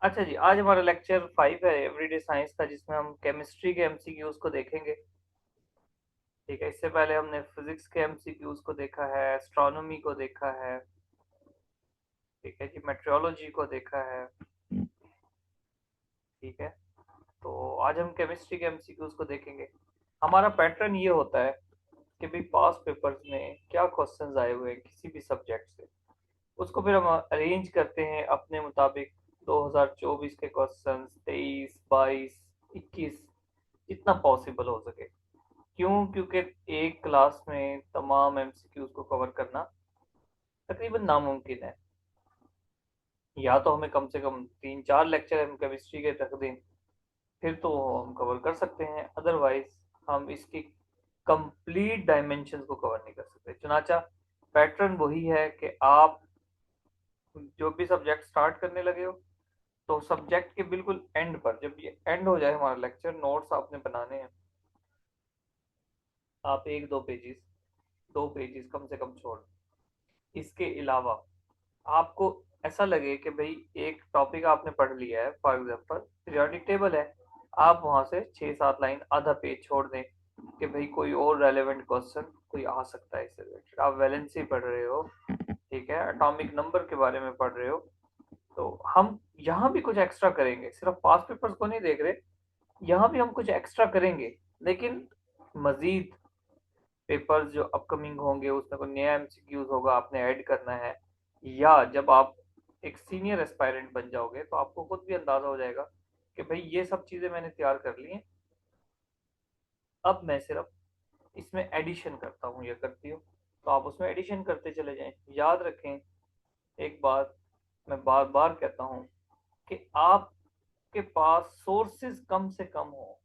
अच्छा जी, आज हमारा लेक्चर 5 है एवरीडे साइंस का, जिसमें हम केमिस्ट्री के एमसीक्यूज को देखेंगे। ठीक है, इससे पहले हमने फिजिक्स के एमसीक्यूज को देखा है, एस्ट्रोनॉमी को देखा है, ठीक है जी, मेट्रोलॉजी को देखा है। ठीक है, तो आज हम केमिस्ट्री के एमसीक्यूज को देखेंगे। हमारा पैटर्न ये होता है कि भाई पास पेपर्स में क्या क्वेश्चंस आए हुए हैं किसी भी सब्जेक्ट से, उसको फिर हम अरेंज करते हैं अपने मुताबिक। 2024 के क्वेश्चंस, 23, 22, 21, जितना पॉसिबल हो सके। क्यों? क्योंकि एक क्लास में तमाम एमसीक्यूज को कवर करना तकरीबन नामुमकिन है। या तो हमें कम से कम 3-4 लेक्चर हम केमिस्ट्री के रख दें, फिर तो हम कवर कर सकते हैं, अदरवाइज हम इसकी कंप्लीट डायमेंशन को कवर नहीं कर सकते। चुनाचा पैटर्न वही है कि आप जो भी सब्जेक्ट स्टार्ट करने लगे हो, तो सब्जेक्ट के बिल्कुल एंड पर, जब ये एंड हो जाए हमारा लेक्चर, नोट्स आपने बनाने हैं। आप एक दो पेजेस कम से कम छोड़। इसके अलावा आपको ऐसा लगे कि भाई एक टॉपिक आपने पढ़ लिया है, फॉर एग्जांपल पीरियोडिक टेबल है, आप वहां से 6-7 लाइन आधा पेज छोड़ दें कि भाई कोई और रेलेवेंट क्वेश्चन कोई आ सकता है इससे रिलेटेड। आप वैलेंसी पढ़ रहे हो, ठीक है, एटॉमिक नंबर के बारे में पढ़ रहे हो, तो हम यहाँ भी कुछ एक्स्ट्रा करेंगे। सिर्फ पास पेपर्स को नहीं देख रहे, यहाँ भी हम कुछ एक्स्ट्रा करेंगे। लेकिन मजीद पेपर्स जो अपकमिंग होंगे उसमें कोई नया एमसीक्यूज होगा, आपने ऐड करना है। या जब आप एक सीनियर एस्पायरेंट बन जाओगे तो आपको खुद भी अंदाजा हो जाएगा कि भाई ये सब चीजें मैंने तैयार कर ली हैं, अब मैं सिर्फ इसमें एडिशन करता हूँ या करती हूँ। तो आप उसमें एडिशन करते चले जाएं। याद रखें, एक बात मैं बार बार कहता हूँ कि आपके पास सोर्सेज कम से कम हो,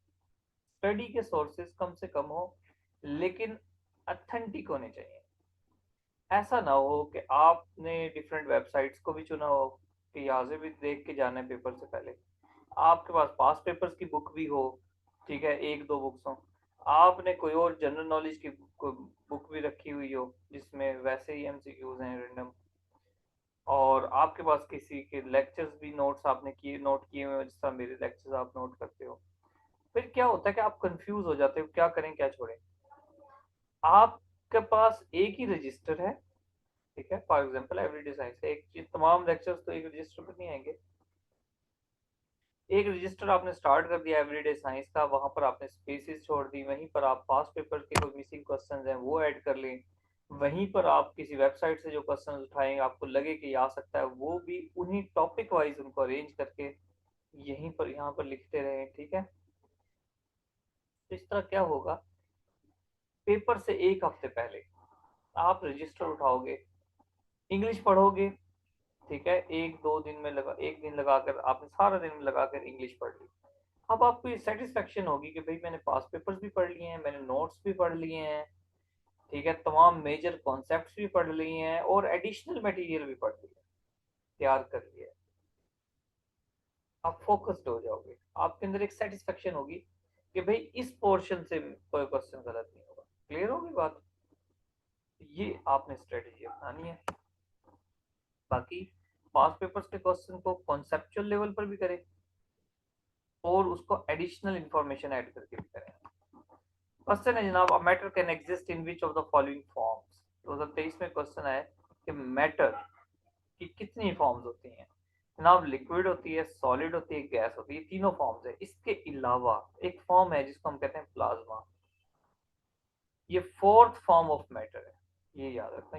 स्टडी के सोर्सेज कम से कम हो, लेकिन अथेंटिक होने चाहिए। ऐसा ना हो कि आपने डिफरेंट वेबसाइट्स को भी चुना हो कि यहाँ से भी देख के जाना है पेपर से पहले। आपके पास पास पेपर्स की बुक भी हो, ठीक है, एक दो बुक्स हो, आपने कोई और जनरल नॉलेज की बुक भी रखी हुई हो जिसमें वैसे ही एमसीक्यूज हैं रैंडम, और आपके पास किसी के लेक्चर्स भी नोट्स आपने किए, नोट किए हुए हो, जिस तरह मेरे लेक्चर्स आप नोट करते हो। फिर क्या होता है कि आप कंफ्यूज हो जाते हो क्या करें क्या छोड़ें। आपके पास एक ही रजिस्टर है, ठीक है, फॉर एग्जांपल एवरीडे साइंस है, एक चीज, तमाम लेक्चर्स तो एक रजिस्टर पर नहीं आएंगे। एक रजिस्टर आपने स्टार्ट कर दिया एवरीडे साइंस का, वहां पर आपने स्पेसेस छोड़ दी, वहीं पर आप पास्ट पेपर के कोई मिसिंग क्वेश्चंस हैं वो ऐड कर लें। वहीं पर आप किसी वेबसाइट से जो क्वेश्चंस उठाएंगे आपको लगे कि ये आ सकता है, वो भी उन्हीं टॉपिक वाइज उनको अरेंज करके यहीं पर यहाँ पर लिखते रहें, ठीक है। तो इस तरह क्या होगा, पेपर से एक हफ्ते पहले आप रजिस्टर उठाओगे, इंग्लिश पढ़ोगे, ठीक है, एक दिन लगाकर आपने सारा दिन लगाकर इंग्लिश पढ़ ली। अब आपको ये सेटिस्फेक्शन होगी कि भाई मैंने पास पेपर्स भी पढ़ लिए हैं, मैंने नोट्स भी पढ़ लिए हैं, ठीक है, तमाम मेजर कॉन्सेप्ट्स भी पढ़ लिए हैं और एडिशनल मटेरियल भी पढ़ लिया, तैयार कर लिया है। आप फोकस्ड हो जाओगे, आपके अंदर एक सेटिस्फेक्शन होगी कि भाई इस पोर्शन से कोई क्वेश्चन गलत नहीं होगा। क्लियर होगी बात? ये आपने स्ट्रेटेजी अपनानी है। बाकी पास पेपर्स के क्वेश्चन को कॉन्सेप्चुअल लेवल पर भी करें और उसको एडिशनल इंफॉर्मेशन ऐड करके भी करें। क्वेश्चन है जनाब, a matter can exist in which of the following forms. 2023 में क्वेश्चन है कि मैटर की कितनी फॉर्म्स होती हैं। जनाब लिक्विड होती है, सॉलिड होती है, गैस होती है, तीनों फॉर्म्स है। इसके अलावा एक फॉर्म है जिसको हम कहते हैं प्लाज्मा। ये फोर्थ फॉर्म ऑफ मैटर है, ये याद रखना।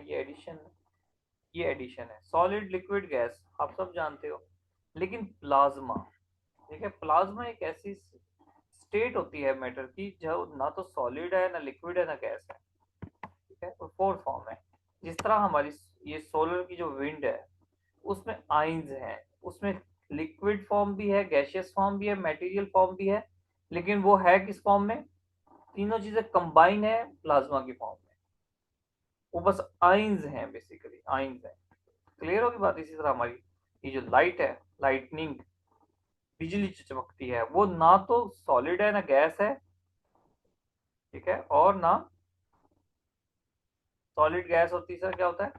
ये एडिशन है। सॉलिड, लिक्विड, गैस आप सब जानते हो, लेकिन प्लाज्मा, ठीक है, प्लाज्मा एक ऐसी स्टेट होती है मैटर की जो ना तो सॉलिड है, ना लिक्विड है, ना गैस है, ठीक है, और फोर्थ फॉर्म है। जिस तरह हमारी ये सोलर की जो विंड है उसमें आइंस हैं, उसमें लिक्विड फॉर्म भी है, गैसियस फॉर्म भी है, मटेरियल फॉर्म भी है, लेकिन वो है किस फॉर्म में? तीनों चीजें कंबाइन है प्लाज्मा की फॉर्म में। वो बस आइंस हैं, बेसिकली आइंस हैं। क्लियर होगी बात? इसी तरह हमारी ये जो लाइट है, लाइटनिंग, बिजली जो चमकती है, वो ना तो सॉलिड है ना गैस है, ठीक है, और ना सॉलिड गैस और तीसरा क्या होता है?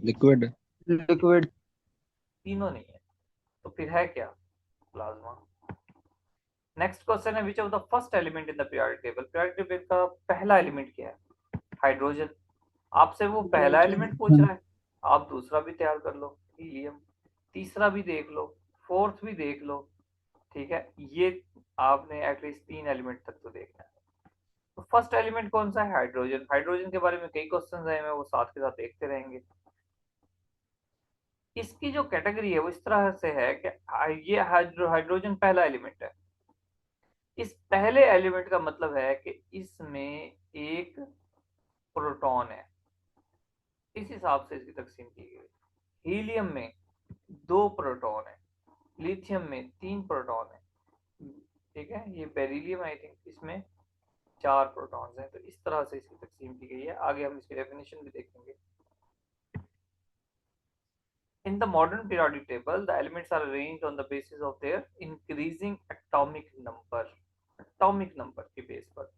लिक्विड। लिक्विड। तीनों नहीं है, तो फिर है क्या? प्लाज्मा। नेक्स्ट क्वेश्चन है, which of the first element in the periodic table? Periodic table का पहला एलिमेंट क्या है? हाइड्रोजन। आपसे वो पहला एलिमेंट पूछ रहा है, आप दूसरा भी तैयार कर लो, हीलियम। तीसरा भी देख लो, फोर्थ भी देख लो। ठीक है, ये आपने एटलीस्ट 3 एलिमेंट तक तो देखना है। तो फर्स्ट एलिमेंट कौन सा है? हाइड्रोजन। हाइड्रोजन के बारे में कई क्वेश्चन आए हैं, वो साथ के साथ देखते रहेंगे। इसकी जो कैटेगरी है वो इस तरह से है कि ये हाइड्रोजन पहला एलिमेंट है। इस पहले एलिमेंट का मतलब है कि इसमें एक प्रोटॉन है, इस हिसाब से इसकी तकसीम की गई। हीलियम में 2 प्रोटॉन है, लिथियम में 3 प्रोटॉन है। ठीक है, ये बेरिलियम आई थिंक, इसमें 4 प्रोटॉन्स हैं। तो इस तरह से इसकी तकसीम की गई है, आगे हम इसकी डेफिनेशन भी देखेंगे। In the modern periodic table, the elements are arranged on the basis of their increasing atomic number. Atomic number की बेस पर।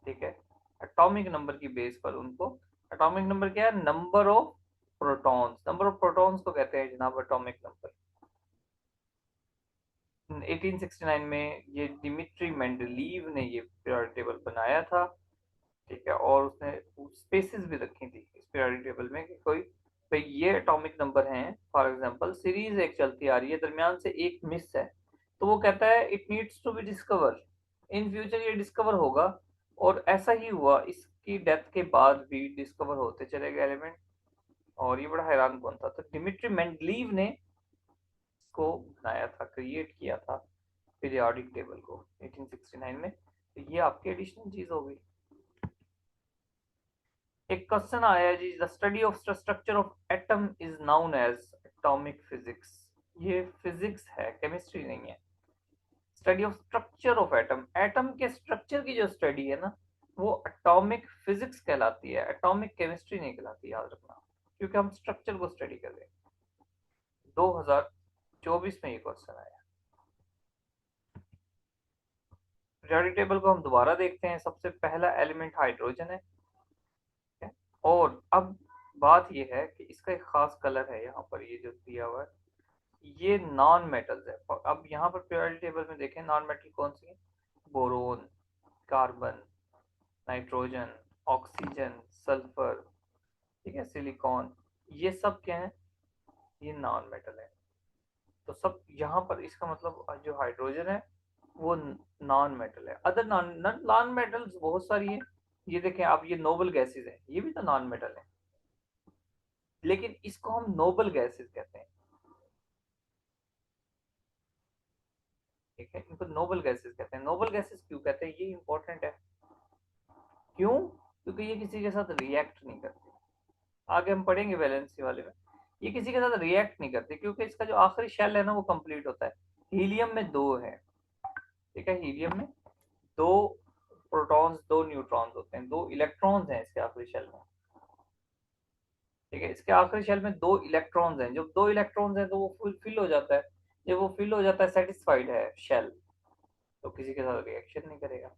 ठीक है, एटॉमिक नंबर की बेस पर उनको, एटॉमिक नंबर क्या है? Number of protons. Number of protons को कहते हैं जनाब एटॉमिक नंबर। 1869 में ये डिमिट्री मेंडलीव ने ये पीरियोडिक टेबल बनाया था। ठीक है, और उसने स्पेसिस भी रखी थी इस पीरियोडिक टेबल में कि कोई भाई ये एटॉमिक नंबर हैं। फॉर एग्जांपल सीरीज एक चलती आ रही है, दरमियान से एक मिस है, तो वो कहता है it needs to be discover, in future ये डिस्कवर होगा। और ऐसा ही हुआ, इसकी डेथ के बाद भी डिस्कवर होते चले गए एलिमेंट। और ये बड़ा हैरान कौन था? तो डिमिट्री मेंडलीव ने इसको बनाया था, क्रिएट किया था पीरियोडिक टेबल को 1869 में। तो ये आपकी एडिशनल चीज हो गई। एक क्वेश्चन आया है जी, the study of structure of atom is known as atomic physics. ये फिजिक्स है, केमिस्ट्री नहीं है। Study of structure of atom, atom के स्ट्रक्चर की जो स्टडी है ना, वो एटॉमिक फिजिक्स कहलाती है, एटॉमिक केमिस्ट्री नहीं कहलाती, याद रखना, क्योंकि हम स्ट्रक्चर को स्टडी कर रहे हैं। 2024 में ये क्वेश्चन आया। पीरियोडिक टेबल को हम दोबारा देखते हैं। सबसे पहला एलिमेंट हाइड्रोजन है। और अब बात ये है कि इसका एक खास कलर है यहाँ पर, ये जो दिया हुआ है ये नॉन मेटल्स है। और अब यहाँ पर पीरियोडिक टेबल में देखें नॉन मेटल कौन सी है? Boron, carbon, nitrogen, oxygen, sulphur, ठीक है, सिलिकॉन, ये सब क्या है? ये नॉन मेटल है। तो सब यहाँ पर इसका मतलब जो हाइड्रोजन है वो नॉन मेटल है। अदर नॉन नॉन मेटल्स बहुत सारी है। ये देखें आप, ये नोबल गैसेस हैं, ये भी तो नॉन मेटल है, लेकिन इसको हम नोबल गैसेस कहते हैं। ठीक है, इनको नोबल गैसेस कहते हैं। नोबल गैसेस क्यों कहते हैं, ये इंपॉर्टेंट है। क्यों? क्योंकि ये किसी के साथ रिएक्ट नहीं करते। आगे हम पढ़ेंगे वैलेंसी वाले में। ये किसी के साथ रिएक्ट नहीं करते क्योंकि इसका जो आखिरी शेल है ना वो कंप्लीट होता है। हीलियम में 2 है। ठीक है, हीलियम में 2 प्रोटॉन्स 2 न्यूट्रॉन्स होते हैं, 2 इलेक्ट्रॉन्स हैं इसके आखिरी शेल में। ठीक है, इसके आखिरी शेल में 2 इलेक्ट्रॉन्स हैं। जब 2 इलेक्ट्रॉन्स हैं तो वो फुल फिल हो जाता है। जब वो फिल हो जाता है, सेटिस्फाइड है शेल, तो किसी के साथ रिएक्शन नहीं करेगा।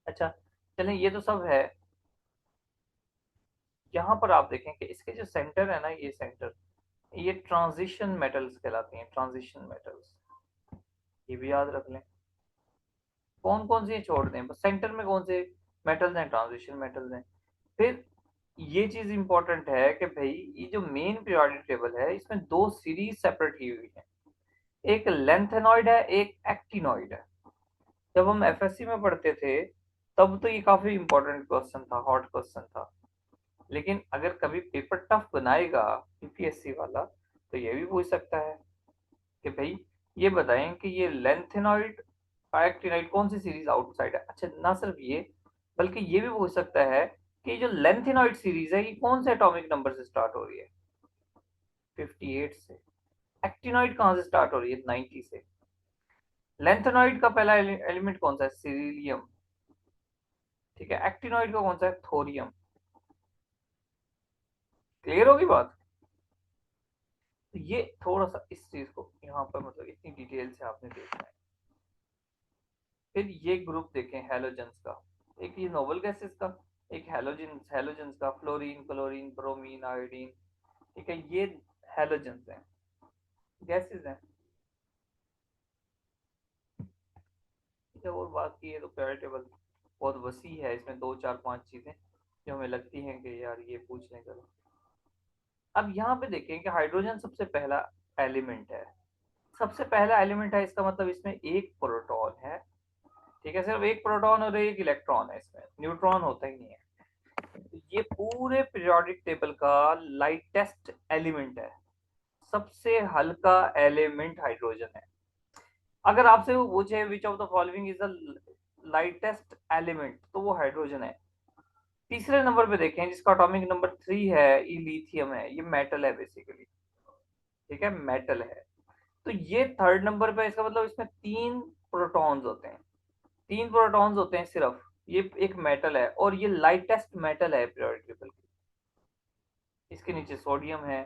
अच्छा, चलें, ये तो सब है। यहाँ पर आप देखें कि इसके जो सेंटर है ना, ये सेंटर, ये ट्रांजिशन मेटल्स कहलाती हैं, ट्रांजिशन मेटल्स। ये भी याद रख लें। कौन कौन से छोड़ दें, बस सेंटर में कौन से मेटल्स हैं? ट्रांजिशन मेटल्स हैं। फिर ये चीज इंपॉर्टेंट है कि भाई ये जो मेन पीरियोडिक टेबल है इसमें 2 सीरीज सेपरेट की हुई है। एक लेंथेनॉइड है, एक एक्टिनॉइड है। जब हम एफएससी में पढ़ते थे तब तो ये काफी इंपॉर्टेंट क्वेश्चन था, हॉट क्वेश्चन था। लेकिन अगर कभी पेपर टफ बनाएगा यूपीएससी वाला, तो ये भी पूछ सकता है कि भाई ये बताएं कि ये लेंथेनॉइड एक्टिनाइड कौन सी सीरीज आउटसाइड है। अच्छा, ना सिर्फ ये, बल्कि ये भी पूछ सकता है कि जो लेंथेनॉइड सीरीज है ये कौन से एटॉमिक नंबर से स्टार्ट हो रही है? 58 से। एक्टिनॉइड कहाँ से स्टार्ट हो रही है? 90 से। लेंथेनॉइड का पहला एलिमेंट कौन सा है? सिरिलियम। ठीक है, एक्टिनॉइड का कौन सा है? थोरियम। क्लियर होगी बात? तो ये थोड़ा सा इस चीज को यहाँ पर मतलब इतनी डिटेल से आपने देखना है। फिर ये ग्रुप देखें हैलोजेंस का, एक ये नोबल गैसेस का, एक हैलोजेंस, हैलोजेंस का फ्लोरीन, क्लोरीन, ब्रोमीन, आयोडीन। ठीक है, ये हैलोजेंस हैं, गैसेस हैं। ठीक है, और बात की है तो पीरियोडिक टेबल बहुत वसी है, इसमें 2 4 5 चीजें जो हमें लगती हैं कि यार ये पूछ लें करो। अब यहाँ पे देखें कि हाइड्रोजन सबसे पहला एलिमेंट है, सबसे पहला एलिमेंट है, इसका मतलब इसमें एक प्रोटॉन है। ठीक है, सिर्फ एक प्रोटॉन और एक इलेक्ट्रॉन है, इसमें न्यूट्रॉन होता ही नहीं है। तो ये पूरे पीरियोडिक टेबल का लाइटेस्ट एलिमेंट है, सबसे हल्का एलिमेंट हाइड्रोजन है। अगर आपसे वो पूछे which of the following is the lightest element, तो वो हाइड्रोजन है। तीसरे नंबर पे देखें जिसका एटॉमिक नंबर 3 है, ये लिथियम है, ये मेटल है बेसिकली। ठीक है, मेटल है। तो ये थर्ड नंबर पे, इसका मतलब इसमें 3 प्रोटॉन्स होते हैं, 3 प्रोटॉन्स होते हैं सिर्फ। ये एक मेटल है और ये लाइटेस्ट मेटल है पीरियोडिक टेबल की। इसके नीचे सोडियम है,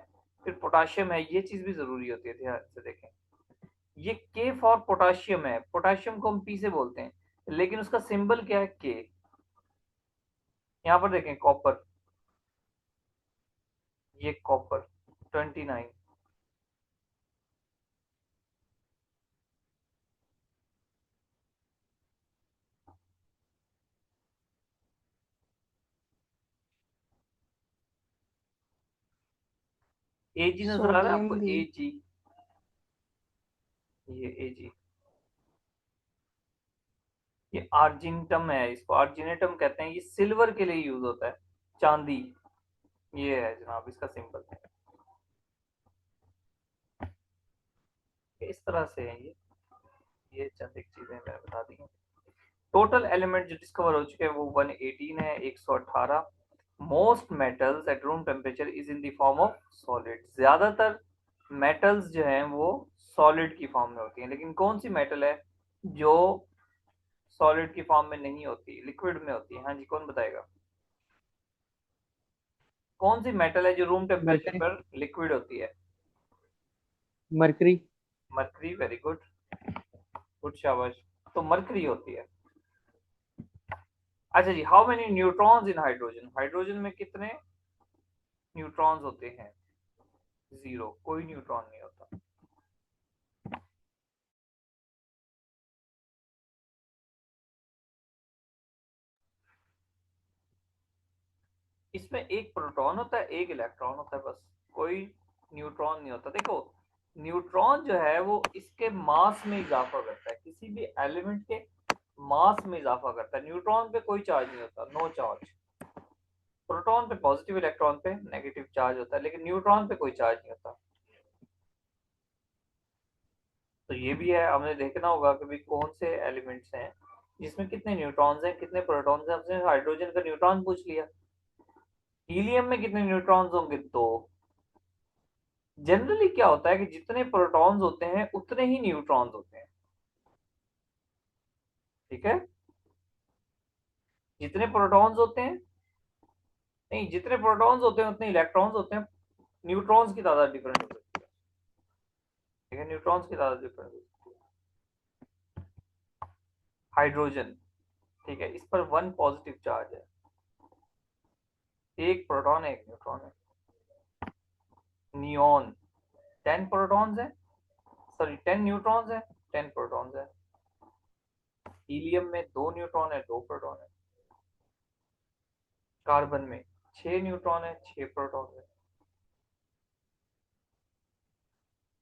फिर पोटाशियम है, ये चीज भी जरूरी होती है, ध्यान से देखें। ये के फॉर पोटाशियम है, पोटाशियम को हम पी से बोलते हैं, लेकिन उसका सिंबल क्या है, के। यहाँ पर देखें कॉपर, ये कॉपर 29। ए जी नजर आ रहा है सोडियम आपको, भी। ए जी, ये ए जी, ये आर्जिनटम है, इसको आर्जिनेटम कहते हैं, ये सिल्वर के लिए यूज होता है, चांदी। ये है जनाब इसका सिंबल, इस तरह से है ये चंद एक चीजें मैंने बता दी हैं। टोटल एलिमेंट जो डिस्कवर हो चुके हैं वो 118 है, 118। Most metals at room temperature is in the form of solid, ज्यादातर मेटल्स जो हैं वो सॉलिड की फॉर्म में होती हैं, लेकिन कौन सी मेटल है जो सॉलिड की फॉर्म में नहीं होती, लिक्विड में होती है? हाँ जी, कौन बताएगा? कौन सी मेटल है जो रूम टेम्परेचर मरकरी। पर लिक्विड होती है? Mercury. Mercury, very good, good शाबाश। तो मरकरी होती है। अच्छा जी, how many neutrons in hydrogen, hydrogen में कितने न्यूट्रॉन्स होते हैं? जीरो, कोई न्यूट्रॉन नहीं होता। इसमें एक प्रोटॉन होता है, एक इलेक्ट्रॉन होता है, बस, कोई न्यूट्रॉन नहीं होता। देखो, न्यूट्रॉन जो है वो इसके मास में इजाफा करता है, किसी भी एलिमेंट के मास में इजाफा करता है। न्यूट्रॉन पे कोई चार्ज नहीं होता, नो चार्ज। प्रोटॉन पे पॉजिटिव, इलेक्ट्रॉन पे नेगेटिव चार्ज होता है, लेकिन न्यूट्रॉन पे कोई चार्ज नहीं होता। तो ये भी है, हमने देखना होगा कि भाई कौन से एलिमेंट्स हैं जिसमें कितने न्यूट्रॉन्स हैं, कितने प्रोटॉन्स हैं। हमने हाइड्रोजन का न्यूट्रॉन पूछ लिया। हीलियम में कितने न्यूट्रॉन्स होंगे? दो। जनरली क्या होता है कि जितने प्रोटॉन्स होते हैं उतने ही न्यूट्रॉन्स होते हैं। ठीक है, जितने प्रोटॉन्स होते हैं, नहीं, जितने प्रोटॉन्स होते हैं उतने इलेक्ट्रॉन्स होते हैं। न्यूट्रॉन्स की तादाद डिफरेंट हो सकती है। ठीक है, न्यूट्रॉन्स की तादाद डिफरेंट हो सकती है। हाइड्रोजन, ठीक है, इस पर 1 पॉजिटिव चार्ज है, एक प्रोटॉन है, एक न्यूट्रॉन है। नियोन, 10 प्रोटॉन्स है, सॉरी 10 न्यूट्रॉन्स है, 10 प्रोटॉन्स है। हीलियम में 2 न्यूट्रॉन है, 2 प्रोटॉन है। कार्बन में 6 न्यूट्रॉन है, 6 प्रोटॉन है।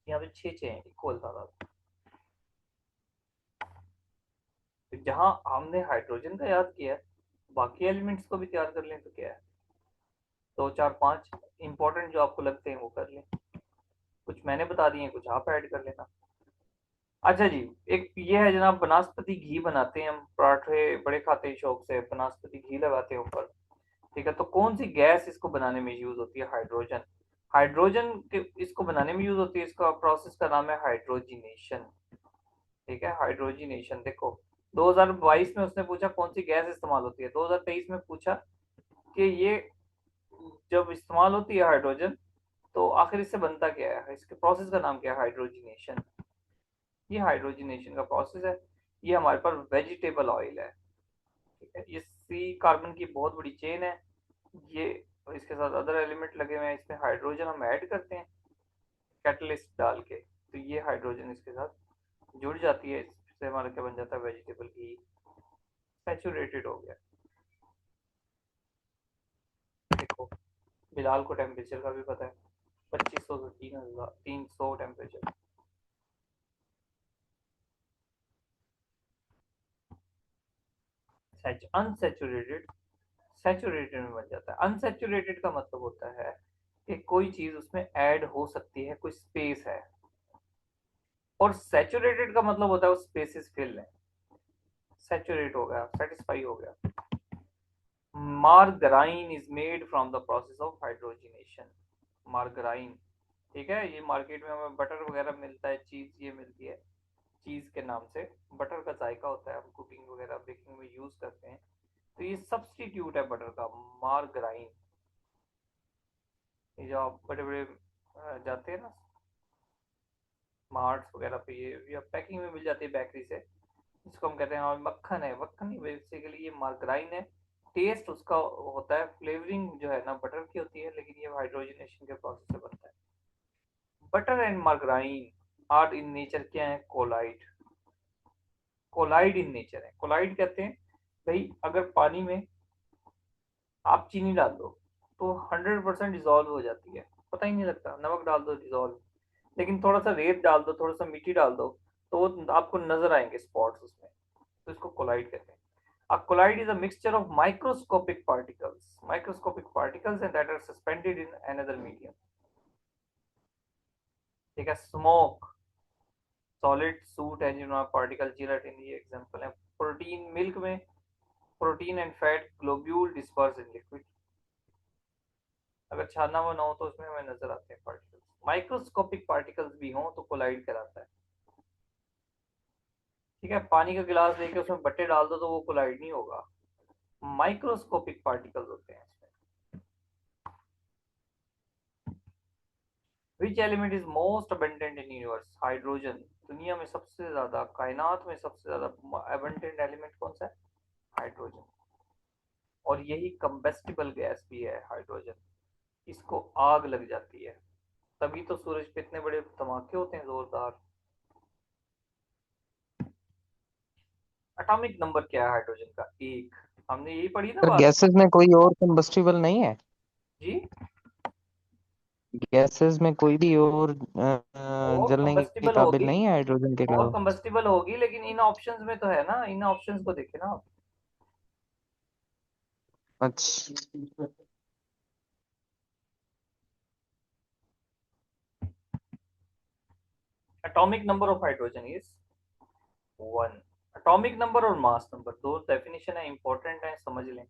यहाँ पे 6 6 है, इक्वल तादाद। तो जहां हमने हाइड्रोजन का याद किया है, बाकी एलिमेंट्स को भी तैयार कर लें तो क्या है, 2 4 5 इंपॉर्टेंट जो आपको लगते हैं वो कर लें। कुछ मैंने बता दिए, कुछ आप ऐड कर लेना। अच्छा जी, एक ये है जनाब, वनस्पति घी बनाते हैं हम, पराठे बड़े खाते हैं शौक से, वनस्पति घी लगाते हैं ऊपर। ठीक है, तो कौन सी गैस इसको बनाने में यूज होती है? हाइड्रोजन। हाइड्रोजन के इसको बनाने में यूज होती है, इसका प्रोसेस का नाम है हाइड्रोजिनेशन। ठीक है, हाइड्रोजिनेशन। देखो, 2022 में उसने पूछा कौन सी गैस इस्तेमाल होती है, 2023 में पूछा कि ये जब इस्तेमाल होती है हाइड्रोजन, तो आखिर इससे बनता क्या है, इसके प्रोसेस का नाम क्या है? हाइड्रोजिनेशन। ये हाइड्रोजिनेशन का प्रोसेस है। ये हमारे पास वेजिटेबल ऑयल है। ठीक है, ये सी कार्बन की बहुत बड़ी चेन है। ये तो इसके साथ अदर एलिमेंट लगे हुए हैं, इसमें हाइड्रोजन हम ऐड करते हैं कैटलिस्ट डाल के, तो ये हाइड्रोजन इसके साथ जुड़ जाती है, इससे हमारा क्या बन जाता है, वेजिटेबल घी सैचुरेटेड हो गया। देखो बिलाल को टेम्परेचर का भी पता है, 2500 से 300 टेम्परेचर। अनसेचुरेटेड सैचुरेटेड में बन जाता है। अनसैचुरेटेड का मतलब होता है कि कोई चीज उसमें ऐड हो सकती है, कोई स्पेस है, और सैचुरेटेड का मतलब होता है वो स्पेसेस फिल है, सैचुरेट हो गया, सेटिस्फाई हो गया। Margarine is made from the process of hydrogenation. Margarine, ठीक है, ये मार्केट में हमें बटर वगैरह मिलता है, चीज ये मिलती है चीज के नाम से। बटर का जायका होता है, हम कुकिंग वगैरह बेकिंग में यूज करते हैं, तो ये सब्सटीट्यूट है बटर का, मार्गराइन। ये जो आप बड़े बड़े जाते हैं ना मार्ट्स वगैरह पे, ये या पैकिंग में मिल जाती है बेकरी से, इसको हम कहते हैं, और मक्खन है, मक्खन ही बेसिकली ये मार्गराइन है। टेस्ट उसका होता है, फ्लेवरिंग जो है ना बटर की होती है, लेकिन ये हाइड्रोजनेशन के प्रोसेस से बनता है। Butter and margarine are in nature क्या है, कोलाइड। कोलाइड इन नेचर है, कोलाइड कहते हैं भाई अगर पानी में आप चीनी डाल दो तो 100% डिजोल्व हो जाती है, पता ही नहीं लगता, नमक डाल दो डिजोल्व, लेकिन थोड़ा सा रेत डाल दो, थोड़ा सा मिट्टी डाल दो, तो आपको नजर आएंगे स्पॉट्स उसमें, तो इसको कोलाइड कहते हैं। A collide is a mixture of microscopic particles and that are suspended in another medium। ठीक है, smoke, solid suit engine particle, gelatin ये एग्जांपल है। प्रोटीन, मिल्क में protein and fat globule disperse in liquid, अगर छाना हुआ ना हो तो उसमें हमें नजर आते हैं पार्टिकल्स। माइक्रोस्कोपिक पार्टिकल्स भी हों तो कोलाइड कहलाता है। ठीक है, पानी का गिलास लेके उसमें बट्टे डाल दो तो वो कोलाइड नहीं होगा, माइक्रोस्कोपिक पार्टिकल्स होते हैं इसमें। Which element is most abundant in universe, hydrogen. दुनिया में सबसे ज्यादा, कायनात में सबसे ज्यादा अबंडेंट एलिमेंट कौन सा है, हाइड्रोजन। और यही कंबेस्टिबल गैस भी है हाइड्रोजन, इसको आग लग जाती है, तभी तो सूरज पे इतने बड़े धमाके होते हैं जोरदार। एटॉमिक नंबर क्या है हाइड्रोजन का, एक, हमने यही पढ़ी ना पर बात। गैसेस में कोई और कंबस्टिबल नहीं है? जी, गैसेस में कोई भी और और जलने के कंबस्टिबल काबिल होगी, नहीं है हाइड्रोजन के और अलावा? कंबस्टिबल होगी, लेकिन इन ऑप्शंस में तो है ना, इन ऑप्शंस को देखे ना आप। अच्छा। Atomic number of hydrogen is 1। Atomic number और मास नंबर दो डेफिनेशन है, इंपॉर्टेंट है, समझ लें।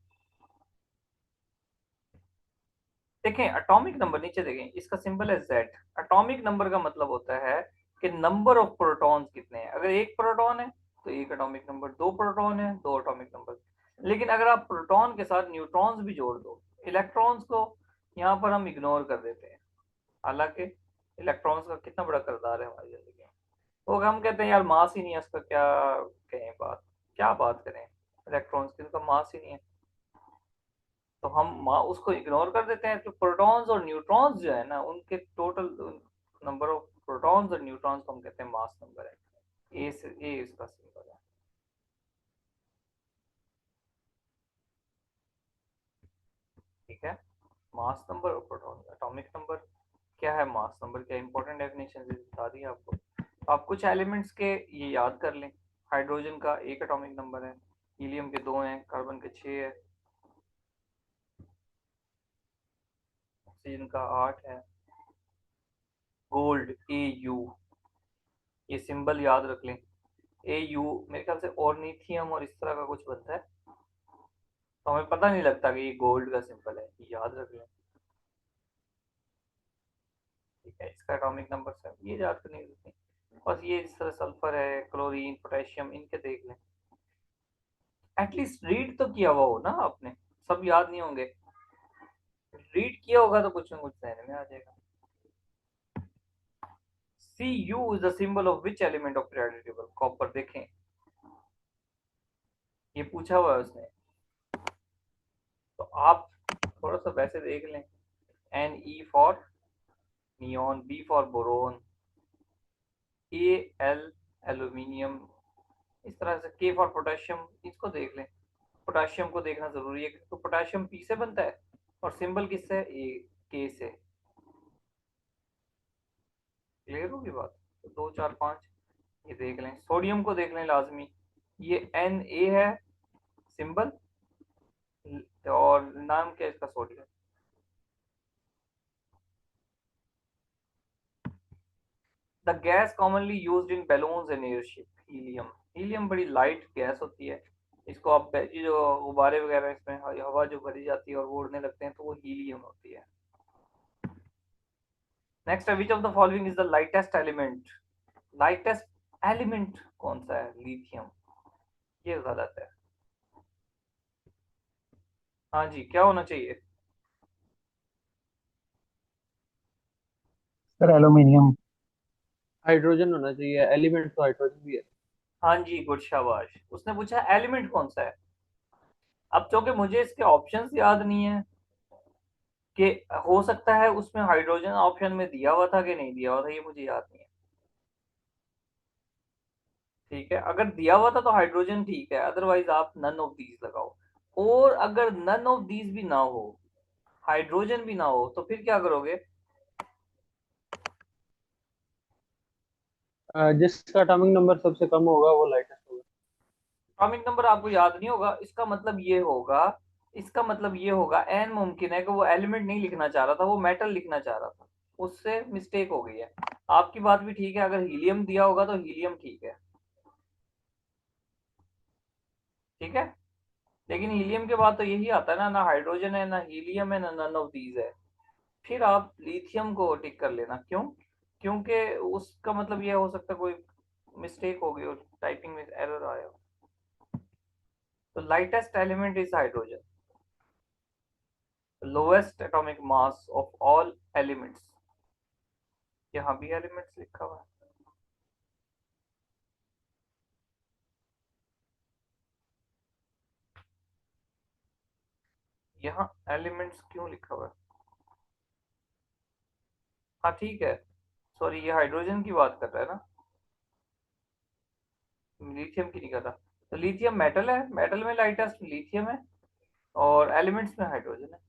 देखें एटॉमिक नंबर, नीचे देखें, इसका सिंबल है जेड। एटॉमिक नंबर का मतलब होता है कि नंबर ऑफ प्रोटॉन्स कितने हैं, अगर एक प्रोटॉन है तो एक एटॉमिक नंबर, दो प्रोटॉन है दो एटॉमिक नंबर। लेकिन अगर आप प्रोटॉन के साथ न्यूट्रॉन्स भी जोड़ दो, इलेक्ट्रॉन्स को यहाँ पर हम इग्नोर कर देते हैं, हालांकि इलेक्ट्रॉन्स का कितना बड़ा किरदार है हमारी जिंदगी में। तो हम कहते हैं यार मास ही नहीं है उसका, क्या कहें बात, क्या बात करें, इलेक्ट्रॉन्स की उनका मास ही नहीं है, तो हम उसको इग्नोर कर देते हैं। तो प्रोटॉन्स और न्यूट्रॉन्स जो है ना, उनके टोटल नंबर ऑफ प्रोटॉन्स और न्यूट्रॉन्स को हम कहते हैं मास नंबर है, ए से ए इसका सिंबल है। ठीक है, मास नंबर और प्रोटॉन, एटॉमिक नंबर क्या है, मास नंबर क्या, इंपॉर्टेंट डेफिनेशन बता दी आपको। तो आप कुछ एलिमेंट्स के ये याद कर लें, हाइड्रोजन का एक एटॉमिक नंबर है, हीलियम के दो हैं, कार्बन के 6 है, ऑक्सीजन का 8 है, गोल्ड ए यू, ये सिंबल याद रख लें। ए यू मेरे ख्याल से ऑर्निथियम और इस तरह का कुछ बनता है, तो हमें पता नहीं लगता कि ये गोल्ड का सिंबल है, ये याद रख लें। ठीक है, इसका एटॉमिक नंबर है, ये याद करने की जरूरत नहीं, बस ये इस तरह सल्फर है, क्लोरीन, पोटेशियम, इनके देख लें। एटलीस्ट रीड तो किया हुआ हो ना आपने, सब याद नहीं होंगे, रीड किया होगा तो कुछ ना कुछ ध्यान में आ जाएगा। C U is the symbol of which element of periodic table, copper. देखें ये पूछा हुआ है उसने, तो आप थोड़ा सा वैसे देख लें। Ne for neon, B for boron, Al aluminium, इस तरह से K फॉर पोटेशियम, इसको देख लें। पोटेशियम को देखना जरूरी है क्योंकि पोटेशियम P से बनता है और सिंबल किससे है, A, K से। क्लियर होगी बात? तो 2 4 5 ये देख लें। सोडियम को देख लें लाजमी, ये Na है सिंबल, और नाम क्या है इसका, sodium. The gas commonly used in balloons and airship, helium. Helium बड़ी लाइट गैस होती है, इसको आप ये जो गुब्बारे वगैरह इसमें हवा जो भरी जाती है और वो उड़ने लगते हैं तो वो हीलियम होती है। नेक्स्ट है, which of the following is the lightest element. Lightest element कौन सा है, लिथियम। ये गलत है। हाँ जी, क्या होना चाहिए? Sir aluminium. हाइड्रोजन होना चाहिए, एलिमेंट तो हाइड्रोजन भी है। हाँ जी, गुड शाबाश। उसने पूछा एलिमेंट कौन सा है। अब चूंकि मुझे इसके ऑप्शंस याद नहीं है कि हो सकता है उसमें हाइड्रोजन ऑप्शन में दिया हुआ था कि नहीं दिया हुआ था, ये मुझे याद नहीं है। ठीक है, अगर दिया हुआ था तो हाइड्रोजन ठीक है, अदरवाइज आप नन ऑफ दीज लगाओ। और अगर नन ऑफ दीज भी ना हो, हाइड्रोजन भी ना हो, तो फिर क्या करोगे? जिसका एटॉमिक नंबर सबसे कम होगा वो लाइटेस्ट होगा। एटॉमिक नंबर आपको याद नहीं होगा, इसका मतलब ये होगा, इसका मतलब ये होगा एन मुमकिन है कि वो एलिमेंट नहीं लिखना चाह रहा था, वो मेटल लिखना चाह रहा था, उससे मिस्टेक हो गई है। आपकी बात भी ठीक है, अगर हीलियम दिया होगा तो हीलियम ठीक है। ठीक है, लेकिन हीलियम के बाद तो यही आता है ना, ना हाइड्रोजन है ना हीलियम है ना नन ऑफ दीज है। फिर आप लिथियम को टिक कर लेना। क्यों? क्योंकि उसका मतलब ये हो सकता है कोई मिस्टेक हो गई हो, टाइपिंग में एरर आया हो। तो lightest element is hydrogen, lowest atomic mass of all elements. यहाँ भी एलिमेंट्स लिखा हुआ है। यहाँ एलिमेंट्स क्यों लिखा हुआ है? हाँ ठीक है, सॉरी, ये हाइड्रोजन की बात कर रहा है ना, लिथियम की नहीं कर रहा। तो लिथियम मेटल है, मेटल में लाइटेस्ट लिथियम है और एलिमेंट्स में हाइड्रोजन है।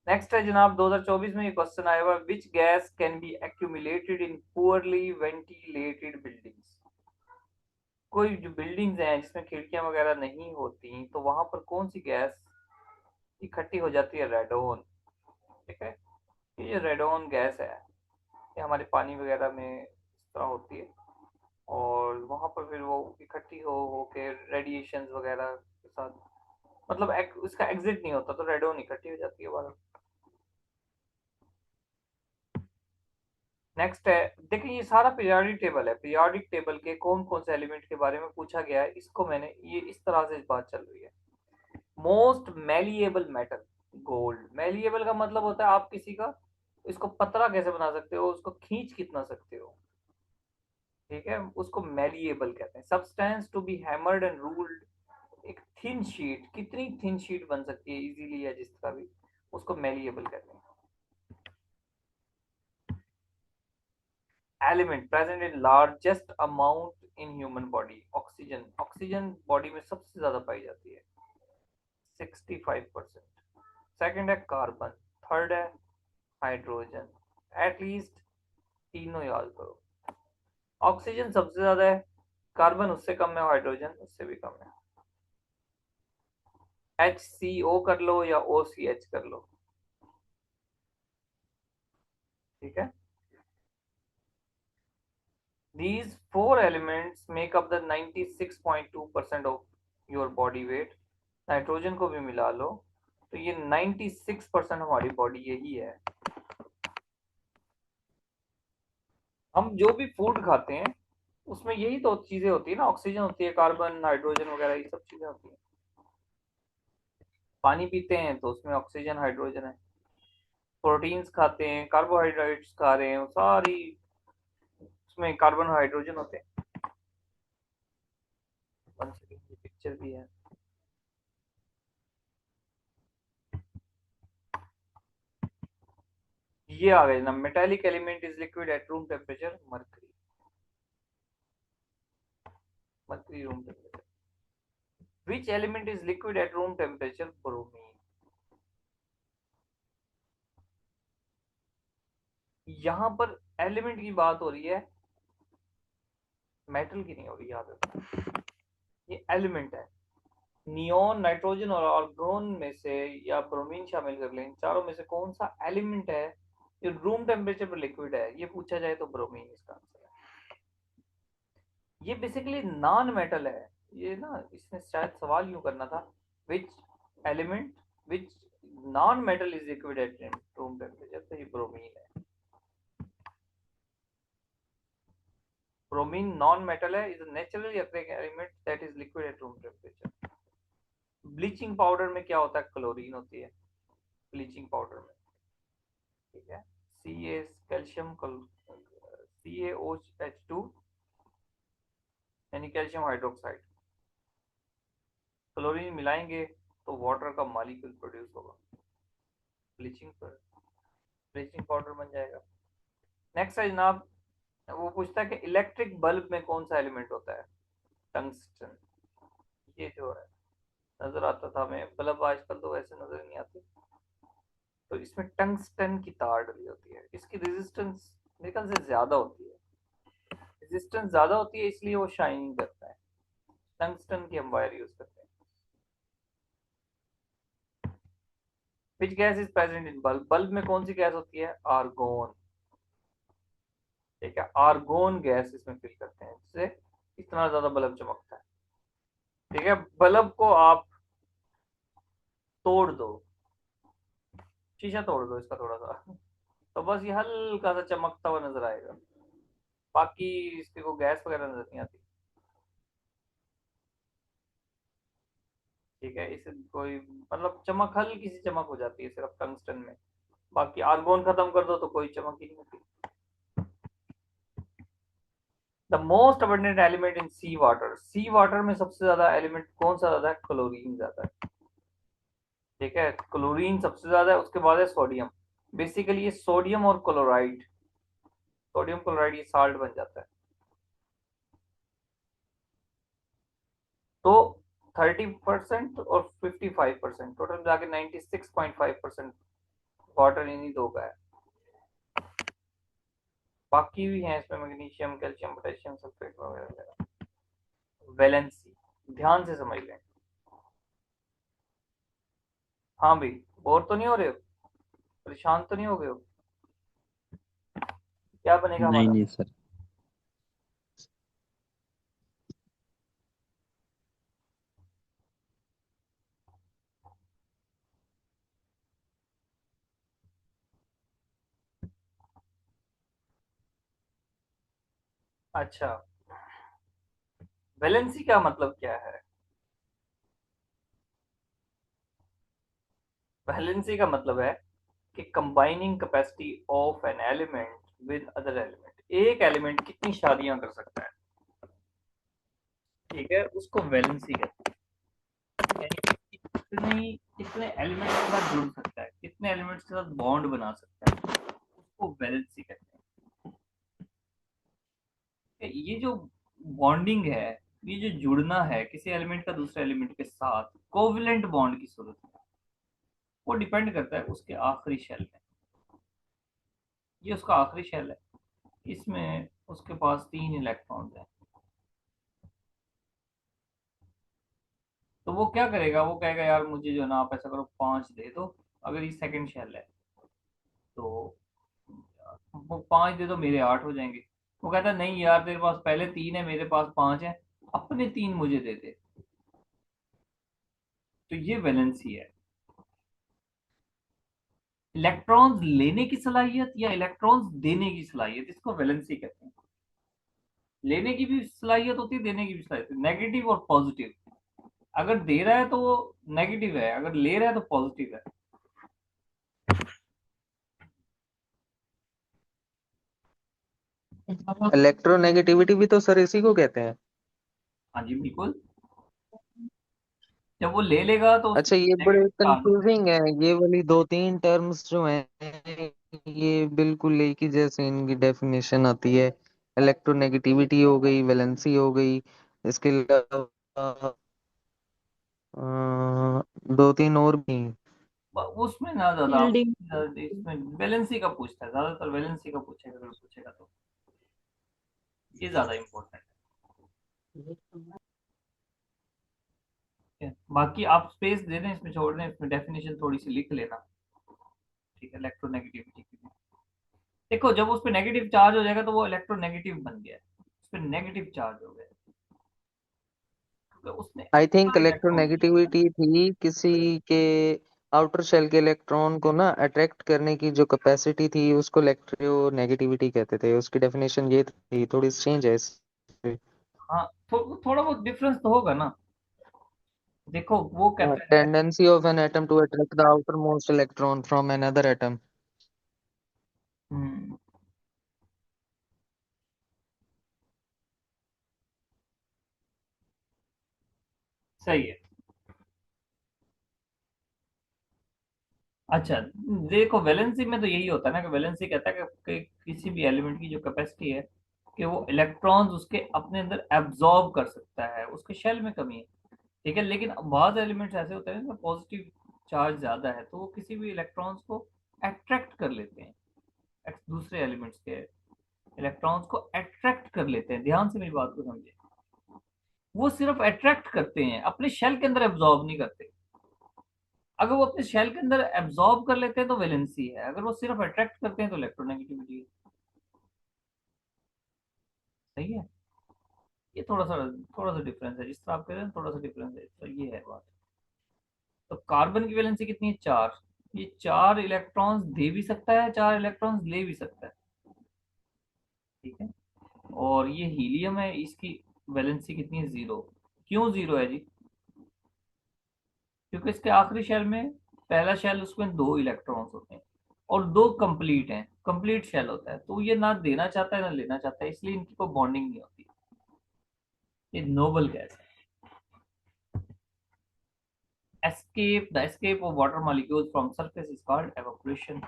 नेक्स्ट है जनाब, 2024 में ये क्वेश्चन आया हुआ, which gas can be accumulated in poorly ventilated buildings. कोई जो बिल्डिंग्स हैं जिसमें खिड़कियां वगैरह नहीं होती, तो वहां पर कौन सी गैस इकट्ठी हो जाती है? रेडोन। ठीक है, ये रेडोन गैस है, ये हमारे पानी वगैरह में इस तरह होती है और वहां पर फिर वो इकट्ठी हो के रेडिएशन वगैरह के साथ, मतलब इसका एग्जिट नहीं होता तो रेडोन इकट्ठी हो जाती है बाहर। नेक्स्ट है, देखिए ये सारा पीरियोडिक टेबल है, पीरियोडिक टेबल के कौन कौन से एलिमेंट के बारे में पूछा गया है, इसको मैंने ये इस तरह से बात चल रही है। Most malleable metal, gold. Malleable का मतलब होता है आप किसी का इसको पतला कैसे बना सकते हो, उसको खींच कितना सकते हो। ठीक है, उसको मेलिएबल कहते हैं। Substance to be hammered and rolled, एक थिन शीट, कितनी थिन शीट बन सकती है इजीली या जिस तरह भी, उसको मेलिएबल कहते हैं। Element present in largest amount in human body, oxygen. Oxygen body में सबसे ज्यादा पाई जाती है, 65%। सेकंड है कार्बन, थर्ड है हाइड्रोजन। एटलीस्ट तीनों याद करो। ऑक्सीजन सबसे ज्यादा है, कार्बन उससे कम है, हाइड्रोजन उससे भी कम है। HCO कर लो या OCH कर लो। ठीक है, these four elements make up the 96.2% of your body weight। Nitrogen को भी मिला लो तो ये 96% हमारी बॉडी यही है। हम जो भी फूड खाते हैं उसमें यही तो चीजें होती है ना, ऑक्सीजन होती है, कार्बन, हाइड्रोजन वगैरह ये सब चीजें होती हैं। पानी पीते हैं तो उसमें ऑक्सीजन हाइड्रोजन है, प्रोटीन्स खाते हैं, कार्बोहाइड्रेट्स खा रहे हैं, वो सारी उसमें कार्बन हाइड्रोजन होते हैं। वन सेकंड, पिक्चर भी है। ये आ गया ना, metallic element is liquid at room temperature, mercury. Mercury room temperature. Which element is liquid at room temperature, bromine. यहां पर एलिमेंट की बात हो रही है, मेटल की नहीं हो रही, याद रखना। ये एलिमेंट है। नियोन, नाइट्रोजन और आर्गोन में से, या ब्रोमीन शामिल कर लें, इन चारों में से कौन सा एलिमेंट है जो रूम टेम्परेचर पर लिक्विड है, ये पूछा जाए तो ब्रोमीन इसका आंसर है। ये बेसिकली नॉन मेटल है। ये ना, इसने शायद सवाल यूं करना था, which element, which non metal is liquid at room temperature, तो ये ब्रोमीन है। ब्रोमीन नॉन मेटल है, is naturally occurring element that is liquid at room temperature. Bleaching powder में क्या होता है, क्लोरीन होती है ब्लीचिंग पाउडर में, ठीक है। सी ए कैल्शियम, CaOH2 यानी कैल्शियम हाइड्रोक्साइड, क्लोरीन मिलाएंगे तो वाटर का मॉलिक्यूल प्रोड्यूस होगा, ब्लीचिंग पर ब्लीचिंग पाउडर बन जाएगा। नेक्स्ट है जनाब, वो पूछता है कि इलेक्ट्रिक बल्ब में कौन सा एलिमेंट होता है, टंगस्टन। ये जो है नजर आता था हमें, बल्ब आजकल तो वैसे नजर नहीं आते, तो इसमें टंगस्टन की तार डली होती है। इसकी रेजिस्टेंस मेरे ख्याल से ज्यादा होती है, रेजिस्टेंस ज्यादा होती है, इसलिए वो शाइनिंग करता है। टंगस्टन की हम वायर यूज करते हैं। Which gas is present in bulb, bulb में कौन सी गैस होती है, आर्गोन, ठीक है। आर्गोन गैस इसमें फिल करते हैं, जिससे इतना ज्यादा बल्ब चमकता है, ठीक है। बल्ब को आप तोड़ दो, शीशा तोड़ दो इसका थोड़ा सा, तो बस ये हल्का सा चमकता हुआ नजर आएगा, बाकी इसके को गैस वगैरह नजर नहीं आती, ठीक है। इसे कोई मतलब चमक, हल्की सी चमक हो जाती है सिर्फ टंगस्टन में, बाकी आर्गोन खत्म कर दो तो कोई चमक ही नहीं होती। The most abundant element in sea water, sea water में सबसे ज्यादा एलिमेंट कौन सा ज्यादा है, क्लोरीन ज्यादा है, ठीक है। क्लोरीन सबसे ज्यादा है, उसके बाद है सोडियम। बेसिकली ये सोडियम और क्लोराइड, सोडियम क्लोराइड ये साल्ट बन जाता है। तो 30% और 55%, टोटल जाके 96.5% वाटर इन्हीं दो का है, बाकी भी हैं इसमें मैग्नीशियम, कैल्शियम, पोटेशियम, सल्फेट वगैरह। वैलेंसी ध्यान से समझ लें। हाँ भाई, बोर तो नहीं हो रहे हो, परेशान तो नहीं हो गए हो, क्या बनेगा नहीं हमारा। नहीं सर। अच्छा, वैलेंसी का मतलब क्या है, वैलेंसी का मतलब है कि combining capacity of an element with other element, एक एलिमेंट कितनी शादियां कर सकता है, ठीक है, उसको वैलेंसी कहते हैं। यानी कितने कितने एलिमेंट्स के साथ जुड़ सकता है, कितने एलिमेंट्स के साथ बॉन्ड बना सकता है, उसको वैलेंसी कहते हैं। ये जो बॉन्डिंग है, ये जो जुड़ना है किसी एलिमेंट का दूसरे एलिमेंट के साथ कोवलेंट बॉन्ड की सूरत में, वो डिपेंड करता है उसके आखिरी शेल में। ये उसका आखिरी शेल है, इसमें उसके पास 3 इलेक्ट्रॉन्स हैं, तो वो क्या करेगा, वो कहेगा यार मुझे जो ना, आप ऐसा करो 5 दे दो, अगर ये सेकंड शेल है तो वो 5 दे दो, मेरे 8 हो जाएंगे। वो कहता नहीं यार, तेरे पास पहले 3 है, मेरे पास 5 है, अपने 3 मुझे दे दे। तो ये वैलेंसी है। इलेक्ट्रॉन्स लेने की सलाहियत या इलेक्ट्रॉन्स देने की सलाहियत, इसको वैलेंसी कहते हैं। लेने की भी सलाहियत होती है, देने की भी सलाहियत, नेगेटिव और पॉजिटिव। अगर दे रहा है तो वो नेगेटिव है, अगर ले रहा है तो पॉजिटिव है। इलेक्ट्रोनेगेटिविटी भी तो सर इसी को कहते हैं। हाँ जी बिल्कुल, जब वो ले लेगा तो अच्छा, उसमें ये बड़े नेगेटिव चार्ज होता है। कंफ्यूजिंग है, ये वाली 2-3 टर्म्स जो हैं, ये बिल्कुल एक ही जैसे इनकी डेफिनेशन आती है। इलेक्ट्रोनेगेटिविटी हो गई, वैलेंसी हो गई, इसके अलावा दो तीन और भी। उसमें ना ज्यादा फील्डिंग। इसमें वैलेंसी का पूछता है, ज्यादातर वैलेंसी का पूछेगा, अगर पूछेगा तो ये ज्यादा इम्पोर्टेंट है। बाकी आप स्पेस दे दें, इसमें छोड़ दें, इसमें डेफिनेशन थोड़ी सी लिख लेना। ठीक है, इलेक्ट्रोनेगेटिविटी की देखो, जब उस पर नेगेटिव चार्ज हो जाएगा तो वो इलेक्ट्रोनेगेटिव बन गया, उस पर नेगेटिव चार्ज हो गया, तो उसने आई थिंक एक्स्ट्रा इलेक्ट्रॉन दिया। इलेक्ट्रोनेगेटिविटी थी किसी के आउटर शेल के इलेक्ट्रॉन को ना अट्रैक्ट करने की जो कैपेसिटी थी, उसको इलेक्ट्रोनेगेटिविटी कहते थे। उसकी डेफिनेशन ये थी, थोड़ी चेंज है हाँ, थोड़ा बहुत डिफरेंस तो होगा ना। देखो वो कहता है। Tendency of an atom to attract the outermost electron from another atom. Hmm, सही है। अच्छा, देखो वैलेंसी में तो यही होता है ना, कि वैलेंसी कहता है कि किसी भी एलिमेंट की जो कैपेसिटी है कि वो इलेक्ट्रॉन्स उसके अपने अंदर एब्जॉर्ब कर सकता है, उसके शेल में कमी है। ठीक है, लेकिन बहुत एलिमेंट्स ऐसे होते हैं जिनका पॉजिटिव चार्ज ज्यादा है, तो वो किसी भी इलेक्ट्रॉन्स को अट्रैक्ट कर लेते हैं, दूसरे एलिमेंट्स के इलेक्ट्रॉन्स को अट्रैक्ट कर लेते हैं। ध्यान से मेरी बात को समझे, वो सिर्फ अट्रैक्ट करते हैं, अपने शेल के अंदर एब्जॉर्ब नहीं करते। अगर वो अपने शेल के अंदर एब्जॉर्ब कर लेते हैं तो वैलेंसी है, अगर वो सिर्फ अट्रैक्ट करते हैं तो इलेक्ट्रोनेगेटिविटी है। सही है। ये थोड़ा सा डिफरेंस है, जिस तरह आप कह रहे हैं थोड़ा सा डिफरेंस है, तो ये है बात। तो कार्बन की वैलेंसी कितनी है? 4। ये 4 इलेक्ट्रॉन्स दे भी सकता है, 4 इलेक्ट्रॉन्स ले भी सकता है। ठीक है। और ये हीलियम है, इसकी वैलेंसी कितनी है? 0। क्यों 0 है जी? क्योंकि इसके आखिरी शेल में, पहला शेल उसमें 2 इलेक्ट्रॉन्स होते हैं और 2 कंप्लीट हैं, कंप्लीट शेल होता है, तो ये ना देना चाहता है ना लेना चाहता है, इसलिए इनकी कोई बॉन्डिंग नहीं होती। ये नोबल गैस है। The escape of water molecules from surface is called evaporation।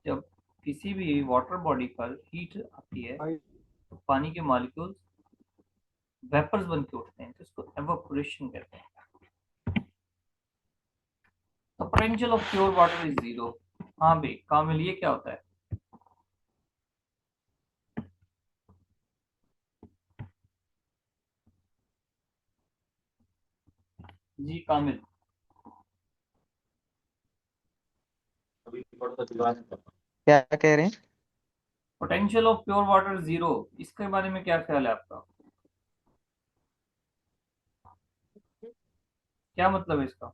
जब किसी भी वाटर बॉडी पर हीट आती है तो पानी के मॉलिक्यूल्स वेपर्स बन के उठते हैं, तो इसको एवापोरेशन कहते हैं। तो potential of pure water is 0। हाँ भाई कामिल, ये क्या होता है? जी कामिल। क्या कह रहे हैं? पोटेंशियल ऑफ प्योर वाटर 0, इसके बारे में क्या ख्याल है आपका? क्या मतलब है इसका?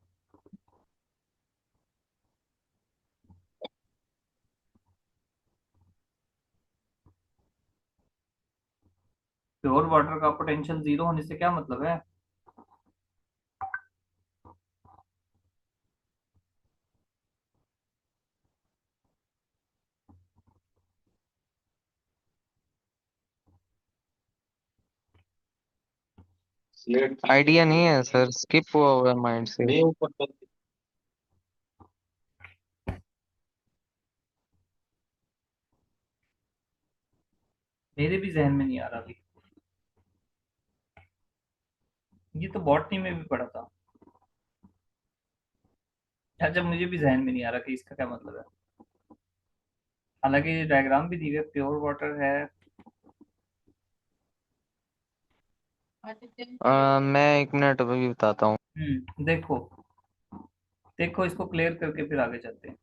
प्योर वाटर का पोटेंशियल 0 होने से क्या मतलब है? आइडिया नहीं है सर, स्किप हुआ हुआ है माइंड से। मेरे भी जहन में नहीं आ रहा अभी। ये तो बॉटनी में भी पढ़ा था। अच्छा, मुझे भी जहन में नहीं आ रहा कि इसका क्या मतलब है। हालांकि डायग्राम भी दी हुई है, प्योर वाटर है। मैं एक मिनट अभी बताता हूँ। देखो, देखो इसको क्लियर करके फिर आगे चलते हैं।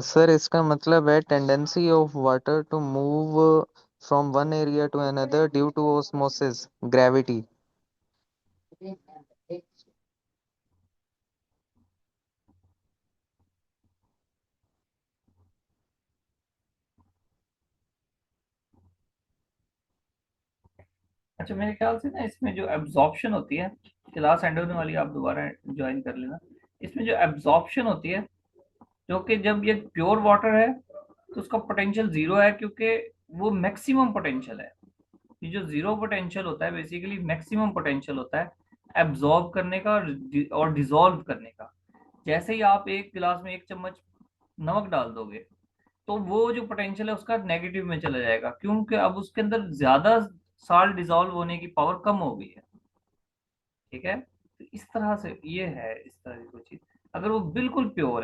सर इसका मतलब है tendency of water to move from one area to another due to osmosis, gravity. अच्छा, मेरे ख्याल से ना इसमें जो एब्जॉर्प्शन होती है, क्लास एंड होने वाली, आप दोबारा ज्वाइन कर लेना। इसमें जो एब्जॉर्प्शन होती है, जो कि जब ये प्योर वाटर है तो उसका पोटेंशियल जीरो है, क्योंकि वो मैक्सिमम पोटेंशियल है। ये जो जीरो पोटेंशियल होता है बेसिकली मैक्सिमम पोटेंशियल होता है एब्जॉर्ब करने का और डिसॉल्व करने का। जैसे ही आप एक गिलास में 1 चम्मच नमक डाल दोगे तो वो जो पोटेंशियल है उसका नेगेटिव में चला जाएगा, क्योंकि अब उसके अंदर ज्यादा साल्ट डिसॉल्व होने की पावर कम हो गई है। ठीक है, तो इस तरह से ये है, इस तरह की कोई चीज। अगर वो बिल्कुल प्योर है